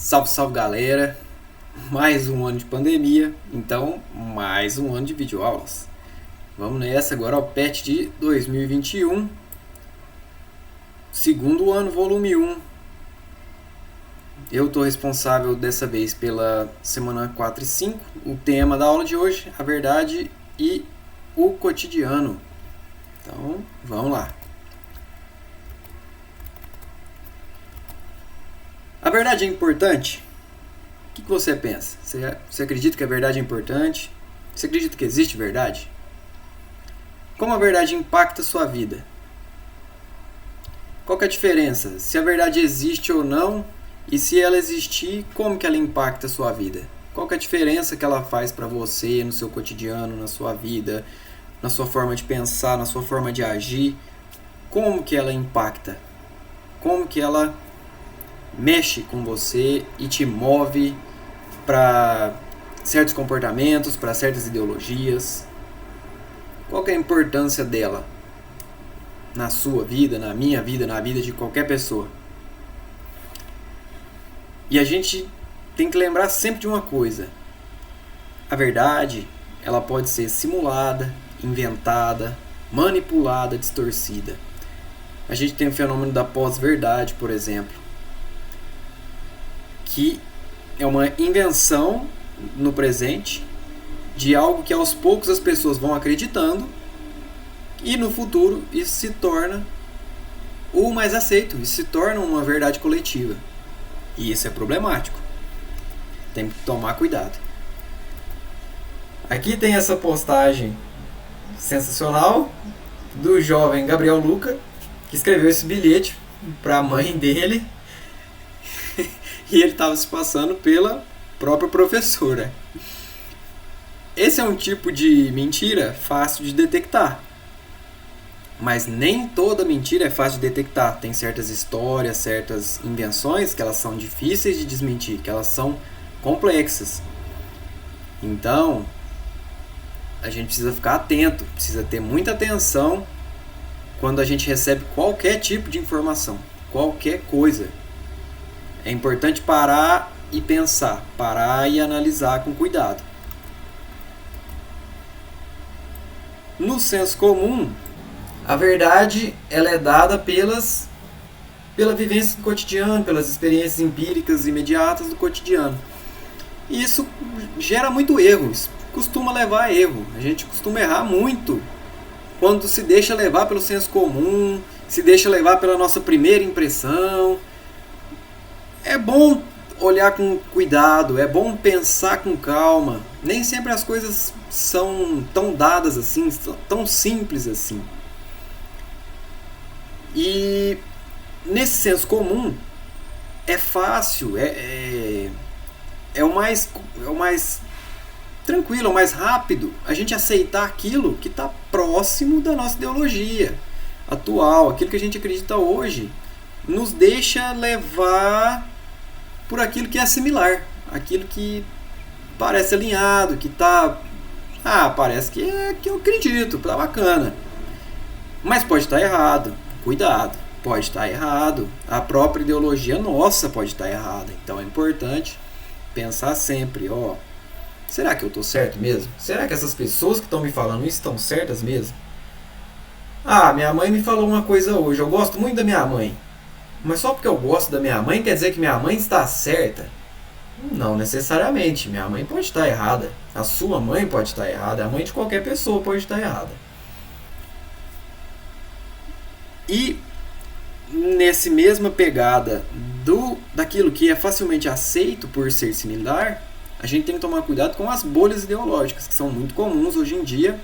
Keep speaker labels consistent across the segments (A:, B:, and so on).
A: Salve, salve galera! Mais um ano de pandemia, então mais um ano de videoaulas. Vamos nessa agora ao PET de 2021, segundo ano, volume 1. Eu estou responsável dessa vez pela semana 4 e 5. O tema da aula de hoje, a verdade e o cotidiano. Então, vamos lá. A verdade é importante? O que você pensa? Você acredita que a verdade é importante? Você acredita que existe verdade? Como a verdade impacta a sua vida? Qual que é a diferença? Se a verdade existe ou não, e se ela existir, como que ela impacta a sua vida? Qual que é a diferença que ela faz para você no seu cotidiano, na sua vida, na sua forma de pensar, na sua forma de agir? Como que ela impacta? Como que ela mexe com você e te move para certos comportamentos, para certas ideologias? Qual que é a importância dela na sua vida, na minha vida, na vida de qualquer pessoa? E a gente tem que lembrar sempre de uma coisa: a verdade, ela pode ser simulada, inventada, manipulada, distorcida. A gente tem o fenômeno da pós-verdade, por exemplo, que é uma invenção no presente de algo que aos poucos as pessoas vão acreditando e no futuro isso se torna o mais aceito, isso se torna uma verdade coletiva. E isso é problemático. Tem que tomar cuidado. Aqui tem essa postagem sensacional do jovem Gabriel Luca, que escreveu esse bilhete para a mãe dele. E ele estava se passando pela própria professora. Esse é um tipo de mentira fácil de detectar. Mas nem toda mentira é fácil de detectar. Tem certas histórias, certas invenções que elas são difíceis de desmentir, que elas são complexas. Então, a gente precisa ficar atento, precisa ter muita atenção quando a gente recebe qualquer tipo de informação, qualquer coisa. É importante parar e pensar, parar e analisar com cuidado. No senso comum, a verdade ela é dada pela vivência do cotidiano, pelas experiências empíricas imediatas do cotidiano. E isso gera muito erro, isso costuma levar a erro. A gente costuma errar muito quando se deixa levar pelo senso comum, se deixa levar pela nossa primeira impressão. É bom olhar com cuidado, é bom pensar com calma. Nem sempre as coisas são tão dadas assim, tão simples assim. E nesse senso comum é fácil, é o mais tranquilo, é o mais rápido a gente aceitar aquilo que está próximo da nossa ideologia atual, aquilo que a gente acredita hoje. Nos deixa levar por aquilo que é similar, aquilo que parece alinhado, que tá... parece que é que eu acredito, tá bacana. Mas pode estar errado, cuidado, pode estar errado. A própria ideologia nossa pode estar errada. Então é importante pensar sempre, será que eu estou certo mesmo? Será que essas pessoas que estão me falando isso estão certas mesmo? Minha mãe me falou uma coisa hoje, eu gosto muito da minha mãe. Mas só porque eu gosto da minha mãe quer dizer que minha mãe está certa? Não necessariamente. Minha mãe pode estar errada. A sua mãe pode estar errada. A mãe de qualquer pessoa pode estar errada. E nessa mesma pegada daquilo que é facilmente aceito por ser similar, a gente tem que tomar cuidado com as bolhas ideológicas, que são muito comuns hoje em dia.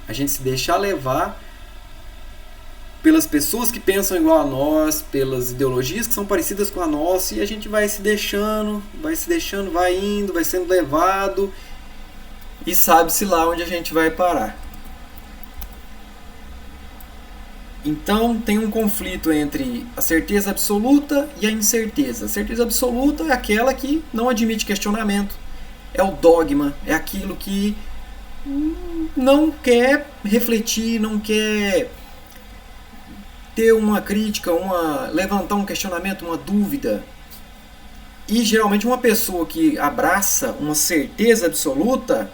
A: A gente se deixar levar pelas pessoas que pensam igual a nós, pelas ideologias que são parecidas com a nossa, e a gente vai se deixando, vai indo, vai sendo levado, e sabe-se lá onde a gente vai parar. Então tem um conflito entre a certeza absoluta e a incerteza. A certeza absoluta é aquela que não admite questionamento, é o dogma, é aquilo que não quer refletir, não quer ter uma crítica, levantar um questionamento, uma dúvida. E geralmente uma pessoa que abraça uma certeza absoluta,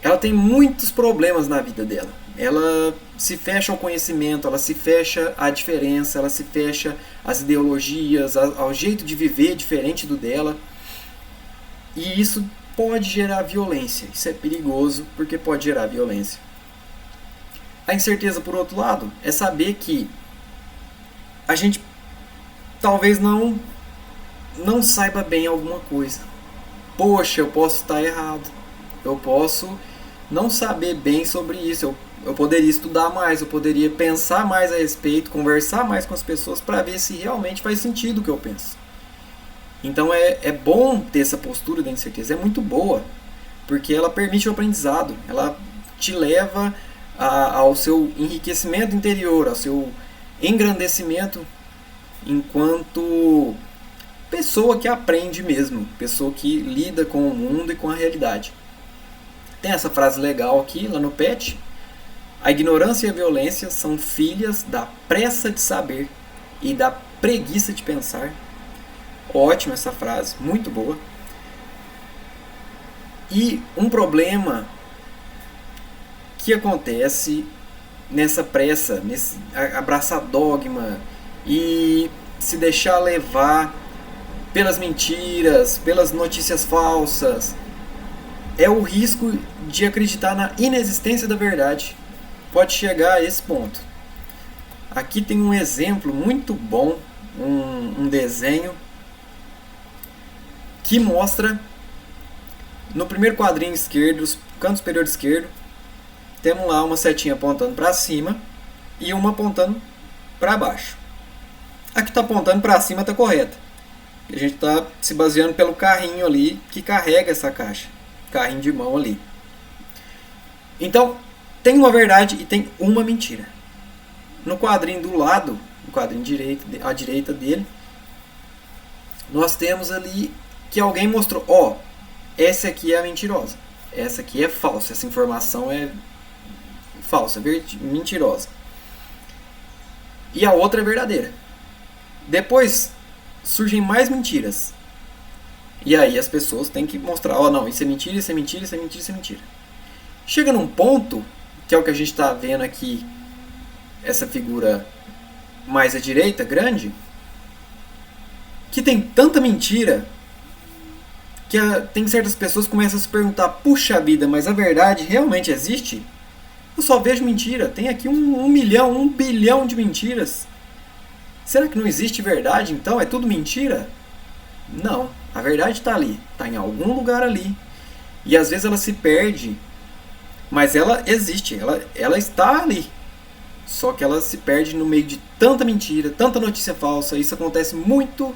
A: ela tem muitos problemas na vida dela. Ela se fecha ao conhecimento, ela se fecha à diferença, ela se fecha às ideologias, ao jeito de viver diferente do dela. E isso pode gerar violência. Isso é perigoso porque pode gerar violência. A incerteza, por outro lado, é saber que a gente talvez não saiba bem alguma coisa. Poxa, eu posso estar errado. Eu posso não saber bem sobre isso. Eu poderia estudar mais, eu poderia pensar mais a respeito, conversar mais com as pessoas para ver se realmente faz sentido o que eu penso. Então é bom ter essa postura da incerteza, é muito boa, porque ela permite o aprendizado, ela te leva ao seu enriquecimento interior, ao seu engrandecimento enquanto pessoa que aprende mesmo, pessoa que lida com o mundo e com a realidade. Tem essa frase legal aqui, lá no PET: a ignorância e a violência são filhas da pressa de saber e da preguiça de pensar. Ótima essa frase, muito boa. E um problema que acontece nessa pressa, nesse abraçar dogma e se deixar levar pelas mentiras, pelas notícias falsas, é o risco de acreditar na inexistência da verdade. Pode chegar a esse ponto. Aqui tem um exemplo muito bom, um desenho que mostra no primeiro quadrinho esquerdo, canto superior esquerdo, temos lá uma setinha apontando para cima e uma apontando para baixo. A que está apontando para cima está correta. A gente está se baseando pelo carrinho ali que carrega essa caixa, carrinho de mão ali. Então, tem uma verdade e tem uma mentira. No quadrinho do lado, no quadrinho à direita dele, nós temos ali que alguém mostrou: ó, essa aqui é a mentirosa, essa aqui é falsa, essa informação é falsa, mentirosa. E a outra é verdadeira. Depois surgem mais mentiras. E aí as pessoas têm que mostrar: ó, não, isso é mentira, isso é mentira, isso é mentira, isso é mentira. Chega num ponto, que é o que a gente está vendo aqui, essa figura mais à direita, grande, que tem tanta mentira que tem certas pessoas que começam a se perguntar: puxa vida, mas a verdade realmente existe? Eu só vejo mentira, tem aqui 1 milhão, 1 bilhão de mentiras. Será que não existe verdade então? É tudo mentira? Não, a verdade está ali, está em algum lugar ali. E às vezes ela se perde, mas ela existe, ela está ali. Só que ela se perde no meio de tanta mentira, tanta notícia falsa. Isso acontece muito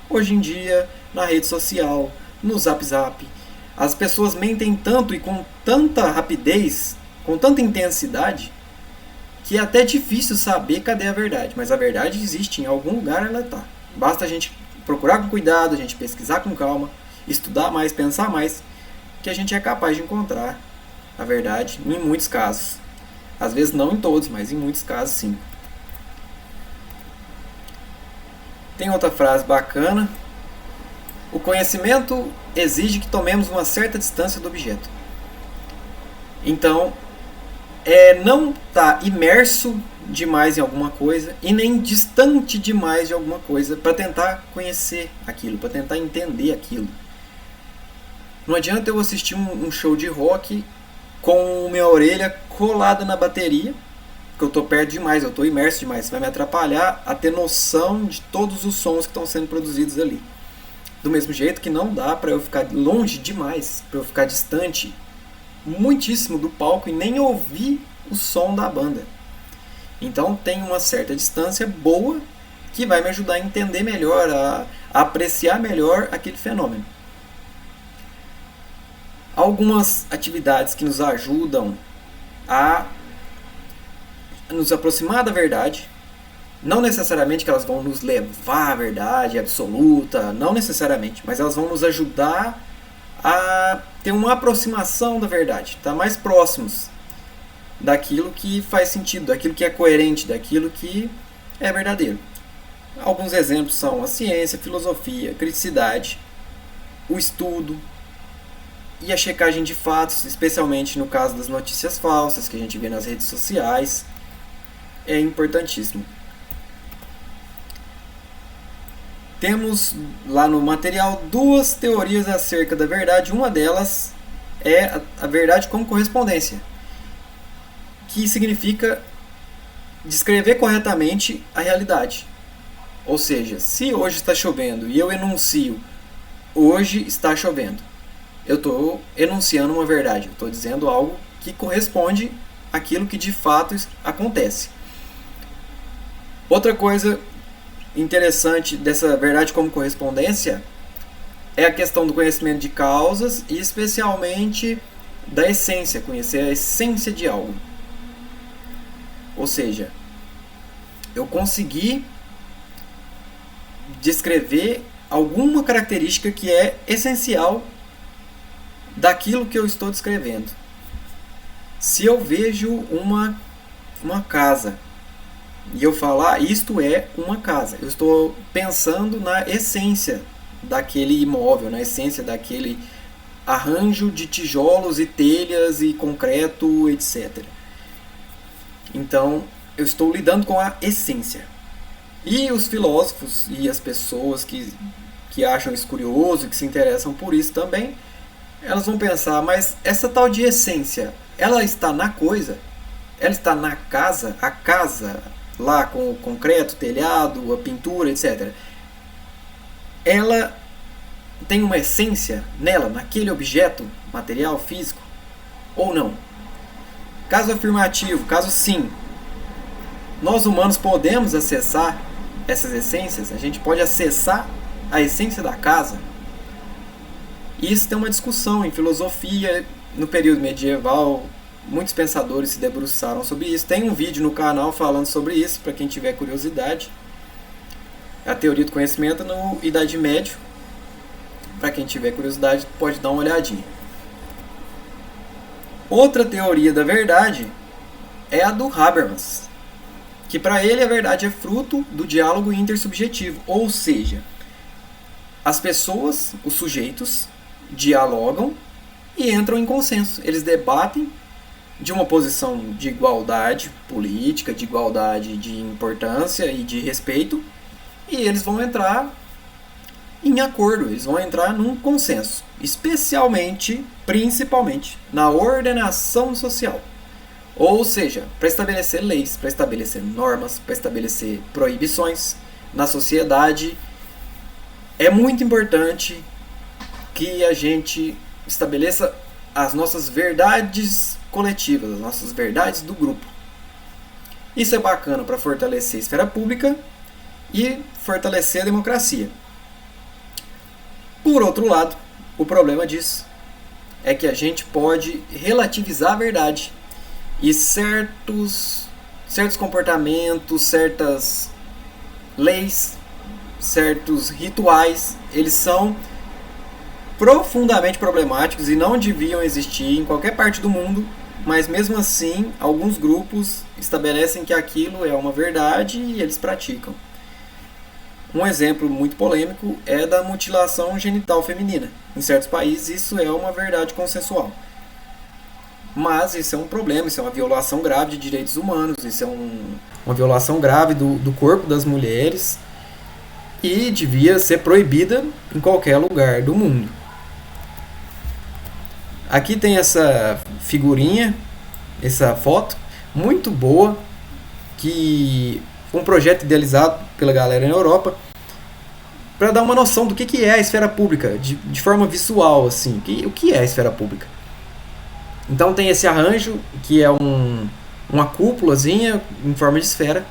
A: hoje em dia na rede social, no Zap Zap. As pessoas mentem tanto e com tanta rapidez, com tanta intensidade, que é até difícil saber cadê a verdade. Mas a verdade existe, em algum lugar ela está. Basta a gente procurar com cuidado, a gente pesquisar com calma, estudar mais, pensar mais, que a gente é capaz de encontrar a verdade em muitos casos. Às vezes não em todos, mas em muitos casos sim. Tem outra frase bacana: o conhecimento exige que tomemos uma certa distância do objeto. Então, não estar imerso demais em alguma coisa e nem distante demais de alguma coisa para tentar conhecer aquilo, para tentar entender aquilo. Não adianta eu assistir um show de rock com minha orelha colada na bateria, que eu estou perto demais, eu estou imerso demais. Isso vai me atrapalhar a ter noção de todos os sons que estão sendo produzidos ali. Do mesmo jeito que não dá para eu ficar longe demais, para eu ficar distante muitíssimo do palco e nem ouvir o som da banda. Então tem uma certa distância boa que vai me ajudar a entender melhor, a apreciar melhor aquele fenômeno. Algumas atividades que nos ajudam a nos aproximar da verdade, não necessariamente que elas vão nos levar à verdade absoluta, não necessariamente, mas elas vão nos ajudar a ter uma aproximação da verdade, estar mais próximos daquilo que faz sentido, daquilo que é coerente, daquilo que é verdadeiro. Alguns exemplos são a ciência, a filosofia, a criticidade, o estudo e a checagem de fatos, especialmente no caso das notícias falsas que a gente vê nas redes sociais, é importantíssimo. Temos lá no material 2 teorias acerca da verdade. Uma delas é a verdade como correspondência, que significa descrever corretamente a realidade. Ou seja, se hoje está chovendo e eu enuncio hoje está chovendo, eu estou enunciando uma verdade, eu estou dizendo algo que corresponde àquilo que de fato acontece. Outra coisa interessante dessa verdade como correspondência é a questão do conhecimento de causas e especialmente da essência, conhecer a essência de algo. Ou seja, eu consegui descrever alguma característica que é essencial daquilo que eu estou descrevendo. Se eu vejo uma casa e eu falar, isto é uma casa, eu estou pensando na essência daquele imóvel, na essência daquele arranjo de tijolos e telhas e concreto, etc. Então, eu estou lidando com a essência. E os filósofos e as pessoas que acham isso curioso, que se interessam por isso também, elas vão pensar, mas essa tal de essência, ela está na coisa? Ela está na casa? A casa, lá com o concreto, o telhado, a pintura, etc. Ela tem uma essência nela, naquele objeto material, físico? Ou não? Caso afirmativo, caso sim, nós humanos podemos acessar essas essências? A gente pode acessar a essência da casa? Isso tem uma discussão em filosofia. No período medieval, muitos pensadores se debruçaram sobre isso. Tem um vídeo no canal falando sobre isso, para quem tiver curiosidade. A teoria do conhecimento no Idade Média. Para quem tiver curiosidade, pode dar uma olhadinha. Outra teoria da verdade é a do Habermas, que para ele a verdade é fruto do diálogo intersubjetivo, ou seja, as pessoas, os sujeitos, dialogam e entram em consenso. Eles debatem de uma posição de igualdade política, de igualdade de importância e de respeito, e eles vão entrar em acordo, eles vão entrar num consenso, especialmente, principalmente, na ordenação social. Ou seja, para estabelecer leis, para estabelecer normas, para estabelecer proibições na sociedade, é muito importante que a gente estabeleça as nossas verdades coletivas, as nossas verdades do grupo. Isso é bacana para fortalecer a esfera pública e fortalecer a democracia. Por outro lado, o problema disso é que a gente pode relativizar a verdade e certos comportamentos, certas leis, certos rituais, eles são profundamente problemáticos e não deviam existir em qualquer parte do mundo, mas mesmo assim, alguns grupos estabelecem que aquilo é uma verdade e eles praticam. Um exemplo muito polêmico é da mutilação genital feminina. Em certos países isso é uma verdade consensual. Mas isso é um problema, isso é uma violação grave de direitos humanos, isso é uma violação grave do corpo das mulheres e devia ser proibida em qualquer lugar do mundo. Aqui tem essa figurinha, essa foto muito boa, que um projeto idealizado pela galera na Europa para dar uma noção do que é a esfera pública, de forma visual, assim, o que é a esfera pública. Então tem esse arranjo, que é uma cúpulazinha em forma de esfera,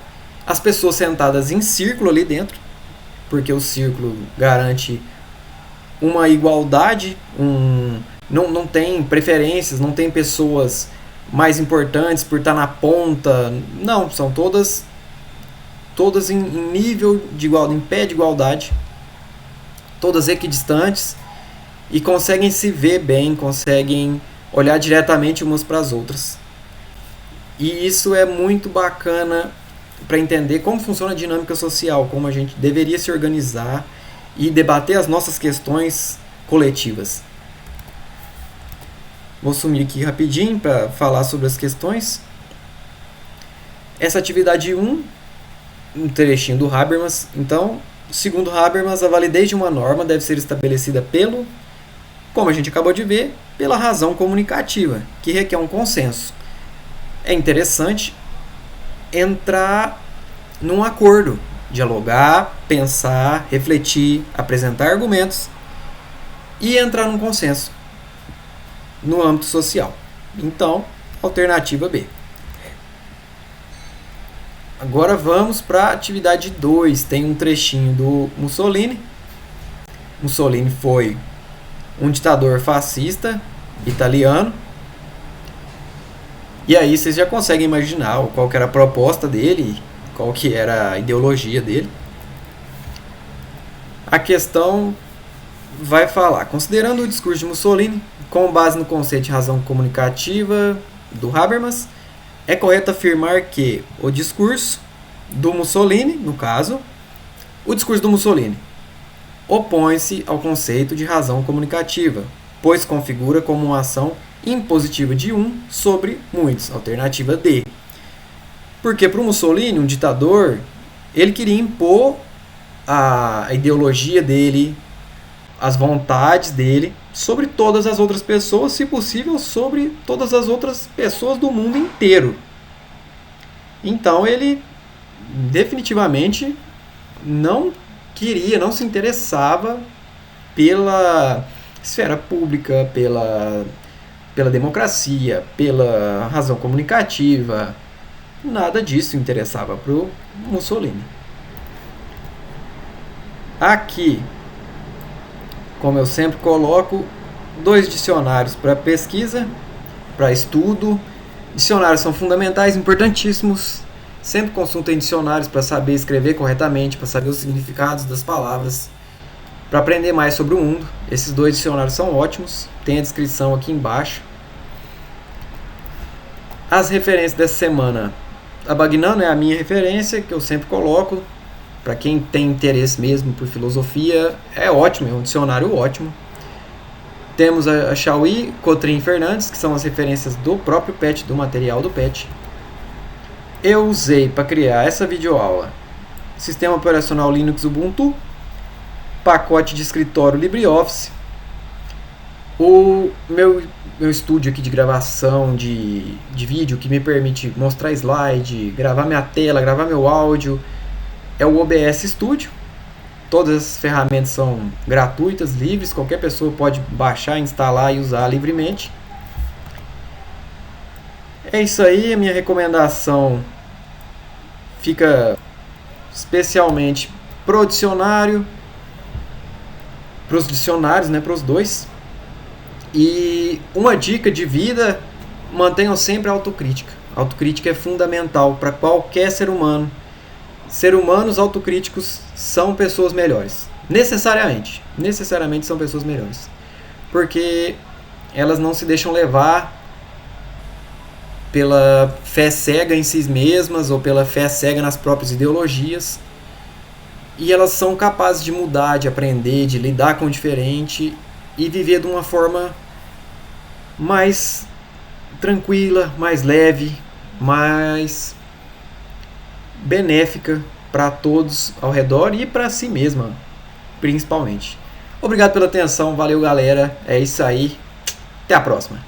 A: as pessoas sentadas em círculo ali dentro, porque o círculo garante uma igualdade, não tem preferências, não tem pessoas mais importantes por estar na ponta, não, são todas em nível de igualdade, em pé de igualdade, todas equidistantes e conseguem se ver bem, conseguem olhar diretamente umas para as outras. E isso é muito bacana para entender como funciona a dinâmica social, como a gente deveria se organizar e debater as nossas questões coletivas. Vou sumir aqui rapidinho para falar sobre as questões. Essa atividade 1, um trechinho do Habermas. Então, segundo Habermas, a validez de uma norma deve ser estabelecida pelo, como a gente acabou de ver, pela razão comunicativa, que requer um consenso. É interessante entrar num acordo, dialogar, pensar, refletir, apresentar argumentos e entrar num consenso no âmbito social. Então, alternativa B. Agora vamos para a atividade 2. Tem um trechinho do Mussolini. Mussolini foi um ditador fascista italiano. E aí vocês já conseguem imaginar qual que era a proposta dele, qual que era a ideologia dele. A questão vai falar, considerando o discurso de Mussolini, com base no conceito de razão comunicativa do Habermas, é correto afirmar que o discurso do Mussolini, no caso, o discurso do Mussolini opõe-se ao conceito de razão comunicativa, pois configura como uma ação impositiva de um sobre muitos, alternativa D. Porque para o Mussolini, um ditador, ele queria impor a ideologia dele, as vontades dele, sobre todas as outras pessoas, se possível, sobre todas as outras pessoas do mundo inteiro. Então ele definitivamente não queria, não se interessava pela esfera pública, pela democracia, pela razão comunicativa. Nada disso interessava para o Mussolini. Aqui, como eu sempre coloco, 2 dicionários para pesquisa, para estudo. Dicionários são fundamentais, importantíssimos. Sempre consultem dicionários para saber escrever corretamente, para saber os significados das palavras, para aprender mais sobre o mundo. Esses 2 dicionários são ótimos. Tem a descrição aqui embaixo. As referências dessa semana. A Bagnano é a minha referência, que eu sempre coloco. Para quem tem interesse mesmo por filosofia, é ótimo, é um dicionário ótimo. Temos a Chauí, Cotrim e Fernandes, que são as referências do próprio PET, do material do PET. Eu usei para criar essa videoaula Sistema Operacional Linux Ubuntu, pacote de escritório LibreOffice, o meu estúdio aqui de gravação de vídeo, que me permite mostrar slide, gravar minha tela, gravar meu áudio, é o OBS Studio. Todas as ferramentas são gratuitas, livres, qualquer pessoa pode baixar, instalar e usar livremente. É isso aí, a minha recomendação fica especialmente pro dicionário, pros dicionários, né, pros 2. E uma dica de vida, mantenham sempre a autocrítica. A autocrítica é fundamental para qualquer ser humano. Seres humanos autocríticos são pessoas melhores. Necessariamente são pessoas melhores. Porque elas não se deixam levar pela fé cega em si mesmas ou pela fé cega nas próprias ideologias. E elas são capazes de mudar, de aprender, de lidar com o diferente e viver de uma forma mais tranquila, mais leve, mais benéfica para todos ao redor e para si mesma, principalmente. Obrigado pela atenção, valeu galera, é isso aí, até a próxima.